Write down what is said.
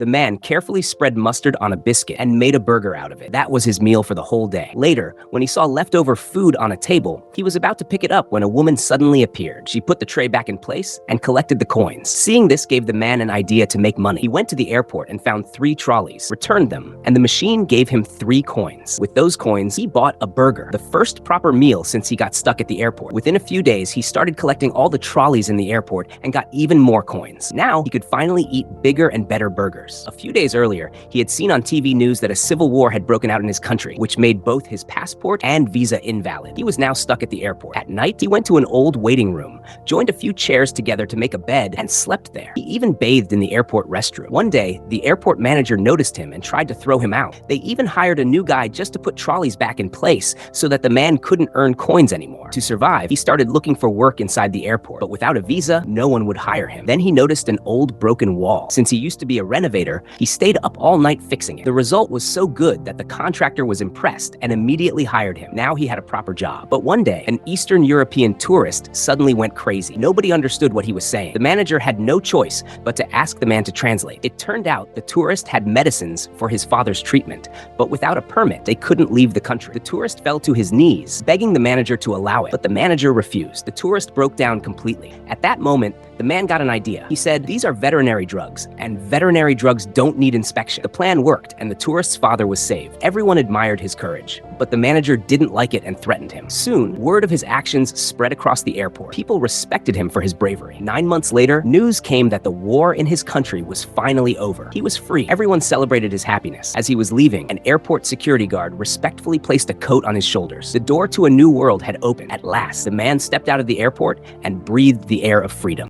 The man carefully spread mustard on a biscuit and made a burger out of it. That was his meal for the whole day. Later, when he saw leftover food on a table, he was about to pick it up when a woman suddenly appeared. She put the tray back in place and collected the coins. Seeing this gave the man an idea to make money. He went to the airport and found 3 trolleys, returned them, and the machine gave him 3 coins. With those coins, he bought a burger, the first proper meal since he got stuck at the airport. Within a few days, he started collecting all the trolleys in the airport and got even more coins. Now, he could finally eat bigger and better burgers. A few days earlier, he had seen on TV news that a civil war had broken out in his country, which made both his passport and visa invalid. He was now stuck at the airport. At night, he went to an old waiting room, joined a few chairs together to make a bed, and slept there. He even bathed in the airport restroom. One day, the airport manager noticed him and tried to throw him out. They even hired a new guy just to put trolleys back in place so that the man couldn't earn coins anymore. To survive, he started looking for work inside the airport, but without a visa, no one would hire him. Then he noticed an old broken wall. Since he used to be a renovator, he stayed up all night fixing it. The result was so good that the contractor was impressed and immediately hired him. Now he had a proper job. But one day, an Eastern European tourist suddenly went crazy. Nobody understood what he was saying. The manager had no choice but to ask the man to translate. It turned out the tourist had medicines for his father's treatment, but without a permit, they couldn't leave the country. The tourist fell to his knees, begging the manager to allow it, but the manager refused. The tourist broke down completely. At that moment, the man got an idea. He said, "These are veterinary drugs, and veterinary drugs don't need inspection." The plan worked, and the tourist's father was saved. Everyone admired his courage, but the manager didn't like it and threatened him. Soon, word of his actions spread across the airport. People respected him for his bravery. 9 months later, news came that the war in his country was finally over. He was free. Everyone celebrated his happiness. As he was leaving, an airport security guard respectfully placed a coat on his shoulders. The door to a new world had opened. At last, the man stepped out of the airport and breathed the air of freedom.